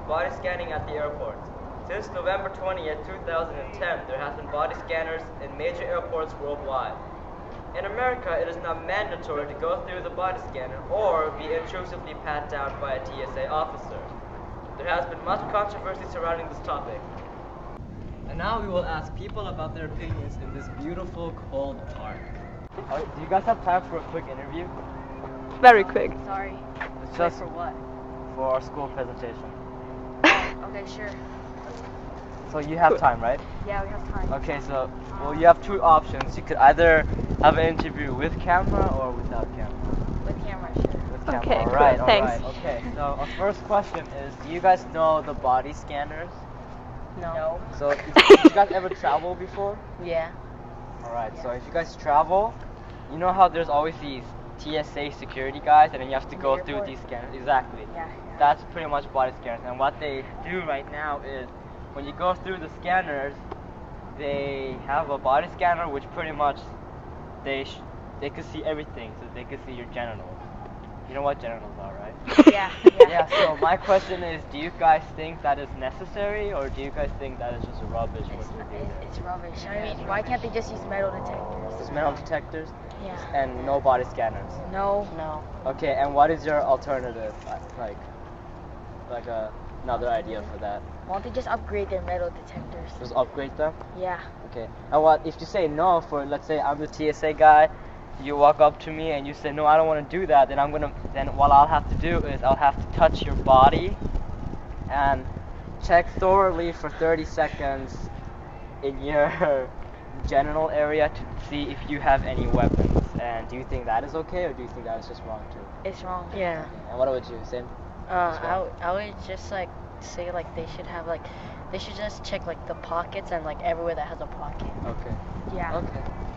body scanning at the airports. Since November 20th, 2010, there has been body scanners in major airports worldwide. In America, it is not mandatory to go through the body scanner or be intrusively pat down by a TSA officer. There has been much controversy surrounding this topic. And now we will ask people about their opinions in this beautiful, cold park. Do you guys have time for a quick interview? Very quick. Sorry. It's just for what? for our school presentation. Okay, sure. So you have time, right? Yeah, we have time. Okay, so well, you have two options. You could either have an interview with camera or without camera. With camera, sure. With camera. Okay, all cool, right, all thanks. right. Okay, so our first question is: do you guys know the body scanners? No. So if you guys ever traveled before? Yeah. All right. So if you guys travel, you know how there's always these TSA security guys, and then you have to In go the through airport? these scanners. Exactly. Yeah. That's pretty much body scanners. And what they do right now is, when you go through the scanners, they have a body scanner which pretty much they can see everything, so they can see your genitals. You know what genitals are, right? Yeah. Yeah. So my question is, do you guys think that is necessary, or do you guys think that is just rubbish what they do there? It's rubbish. I mean, why can't they just use metal detectors? Just metal detectors Yeah. and no body scanners. No. No. Okay, and what is your alternative? Like another idea for that? Why don't they just upgrade their metal detectors? Just upgrade them? Yeah. Okay. And what if you say no for, let's say I'm the TSA guy, you walk up to me and you say no, I don't want to do that, then what I'll have to do is I'll have to touch your body and check thoroughly for 30 seconds in your genital area to see if you have any weapons. And do you think that is okay, or do you think that is just wrong too? It's wrong. Yeah. And what about you, Sim? I would just like say like they should just check like the pockets and like everywhere that has a pocket. Okay. Yeah.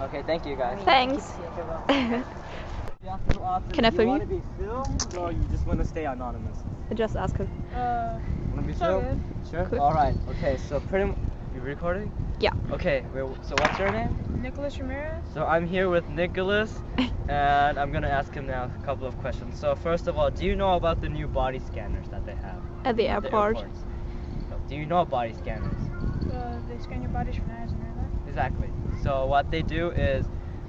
Okay, thank you guys. Thanks. You have two options. Can I Do film you you? want to be filmed, or you just want to stay anonymous? Just ask her. Want to be so filmed? Sure. Cool. All right. Okay. So you recording? Yeah. Okay. So what's your name? Nicholas Ramirez. So I'm here with Nicholas, and I'm gonna ask him now a couple of questions. So first of all, do you know about the new body scanners that they have At the at airport. airports? No, do you know body scanners? They scan your bodies for knives and all that. Exactly. So what they do is,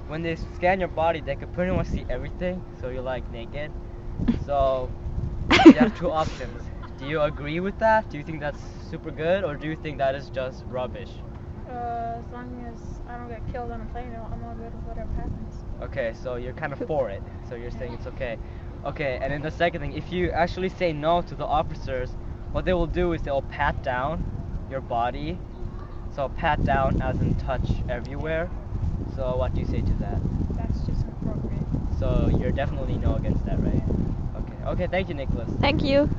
when they scan your body, they can pretty much see everything. So you're like naked. So you have two options. Do you agree with that? Do you think that's super good, or do you think that is just rubbish? As long as I don't get killed on a plane, I'm all good with whatever happens. Okay, so you're kind of for it. So you're saying it's okay. Okay, and then the second thing, if you actually say no to the officers, what they will do is they'll pat down your body. So pat down as in touch everywhere. So what do you say to that? That's just inappropriate. So you're definitely no against that, right? Okay, thank you, Nicholas. Thank you.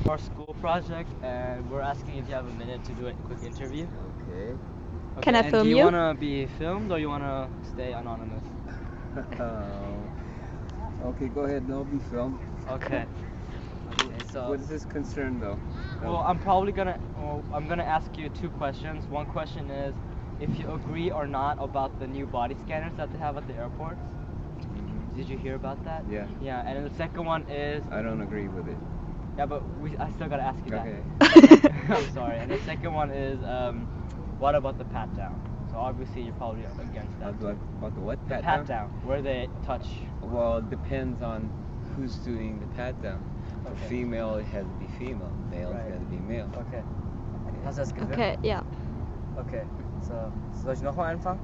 Our school project, and we're asking if you have a minute to do a quick interview. Okay. Can I and film do you? you want to be filmed, or you want to stay anonymous? Okay, go ahead. No, be filmed. Okay. So What is this concern, though? well, I'm gonna ask you two questions. One question is if you agree or not about the new body scanners that they have at the airports. Did you hear about that? Yeah. Yeah, and then the second one is I don't agree with it. yeah, but I still gotta ask you that. Okay. I'm sorry. And the second one is what about the pat down? So obviously you're probably against that. About the what? The pat down, where they touch. Well, it depends on who's doing the pat down. For Okay. female, it has to be female. Male, Right. it has to be male. Okay. Hast du das gesehen? Okay, ja. Okay. So, soll ich nochmal anfangen?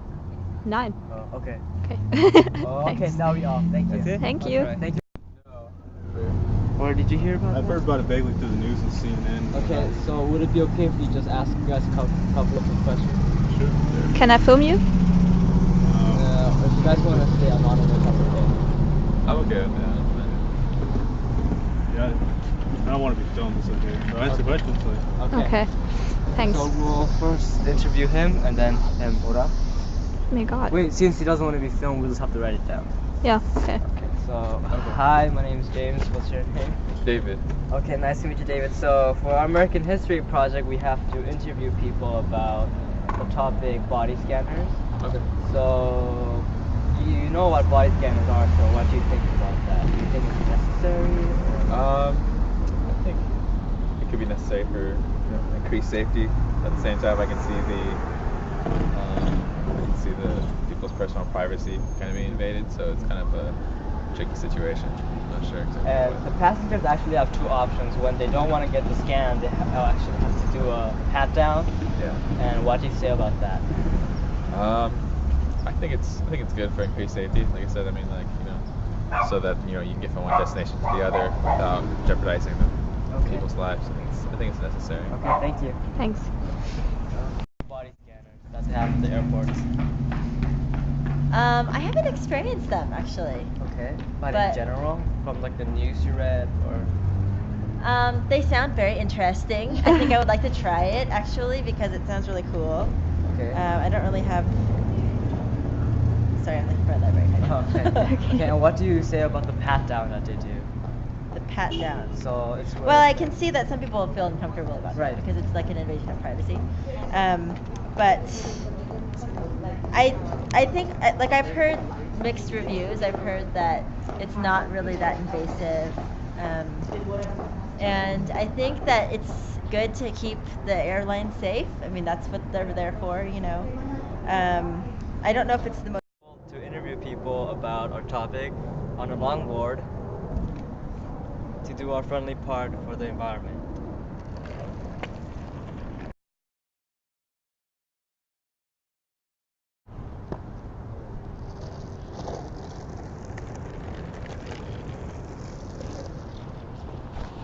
Nein. Oh, okay. Okay. Oh, okay, Thanks. now we off. Thank you. That's it? Thank you. Thank you. Or did you hear about I've that? heard about it vaguely through the news and CNN. Okay, so would it be okay if we just ask you guys a couple of quick questions? Sure. Can I film you? If you guys want to stay anonymous, that's okay. I'm okay with that. Yeah, I don't want to be filmed. It's okay. So answer questions, please. Okay. Thanks. So we'll first interview him and then him, oder? Oh my god. Wait, since he doesn't want to be filmed, we'll just have to write it down. Yeah, okay. Okay, so hi, my name is James. What's your name? David. Okay, nice to meet you, David. So for our American History project, we have to interview people about the topic body scanners. Okay. So you know what body scanners are, so what do you think about that? Do you think it's necessary? I think it could be necessary for increased safety. At the same time, I can see the people's personal privacy kind of being invaded. So it's kind of a tricky situation. I'm not sure exactly. And the passengers actually have two options. When they don't want to get the scan, they actually have to do a pat down. Yeah. And what do you say about that? I think it's good for increased safety. Like I said, I mean, so that you can get from one destination to the other without jeopardizing the people's lives. I think it's necessary. Okay, thank you. Thanks. Body scanners that they have at the airports. I haven't experienced them actually. Okay, but But- in general, from like the news you read, or They sound very interesting. I think I would like to try it actually because it sounds really cool. okay. I don't really have. Sorry, I'm looking for a library. Okay. Okay. And what do you say about the pat down that they do? The pat down. So it's where Well, I can see that some people feel uncomfortable about Right. it because it's like an invasion of privacy. But I think like I've heard mixed reviews. I've heard that it's not really that invasive, and I think that it's good to keep the airline safe. I mean, that's what they're there for, I don't know if it's the most. to interview people about our topic on a longboard to do our friendly part for the environment.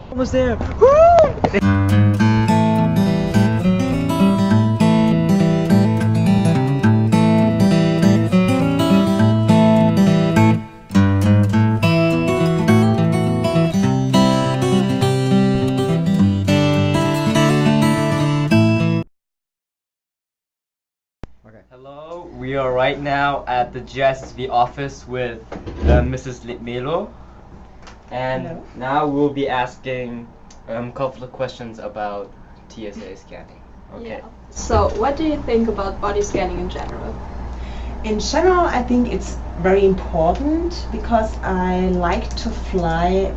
Almost there. Hello, we are right now at the GSV office with Mrs. Melo, and Hello. now we'll be asking a couple of questions about TSA scanning. Okay. So, what do you think about body scanning in general? In general, I think it's very important because I like to fly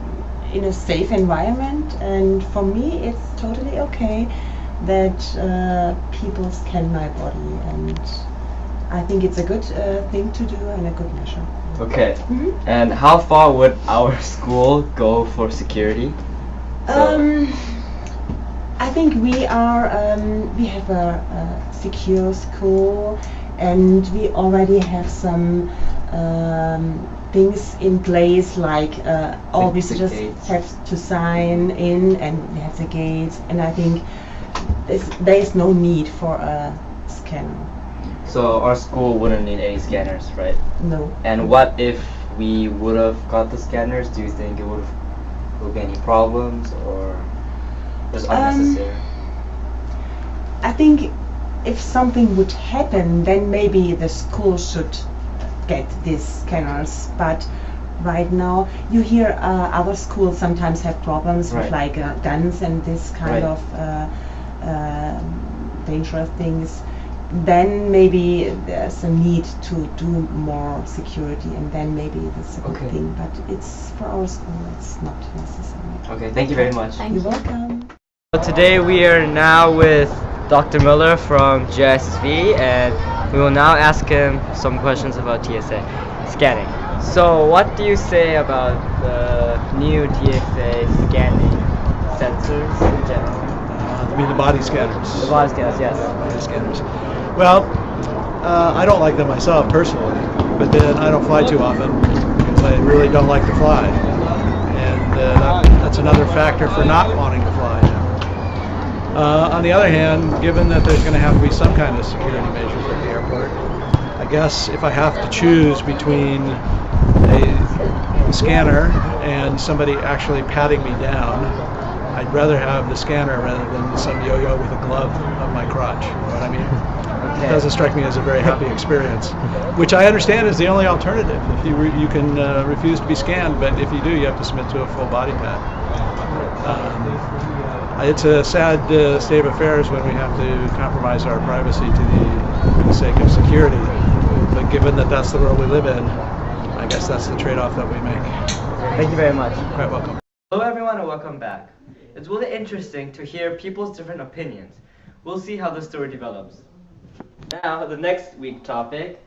in a safe environment, and for me it's totally okay that people scan my body, and I think it's a good thing to do and a good measure. Okay. Mhm. And how far would our school go for security? I think we have a secure school, and we already have some things in place, like all The visitors gates. have to sign in, and we have the gates, and I think there is no need for a scanner. So our school wouldn't need any scanners, right? No. And what if we would have got the scanners? Do you think it would be any problems, or just unnecessary? I think if something would happen, then maybe the school should get these scanners. But right now, you hear other schools sometimes have problems with Right. like guns and this kind Right. of dangerous things. Then maybe there's a need to do more security, and then maybe that's a good Okay. thing. But it's for our school, it's not necessary. Okay, thank you very much. You're welcome. Today we are now with Dr. Miller from GSV, and we will now ask him some questions about TSA scanning. So what do you say about the new TSA scanning sensors in general? I mean the body scanners. The body scanners, yes. Body scanners. Well, I don't like them myself personally, but then I don't fly too often because I really don't like to fly, and that's another factor for not wanting to fly. On the other hand, given that there's going to have to be some kind of security measures at the airport, I guess if I have to choose between a scanner and somebody actually patting me down, I'd rather have the scanner rather than some yo-yo with a glove on my crotch. You know what I mean? It doesn't strike me as a very happy experience, which I understand is the only alternative. If you can refuse to be scanned, but if you do, you have to submit to a full body pat. It's a sad state of affairs when we have to compromise our privacy to the sake of security. But given that that's the world we live in, I guess that's the trade-off that we make. Thank you very much. Quite welcome. Hello everyone and welcome back. It's really interesting to hear people's different opinions. We'll see how the story develops. Now, the next week topic.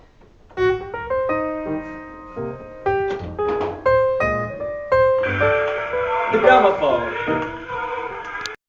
The gramophone.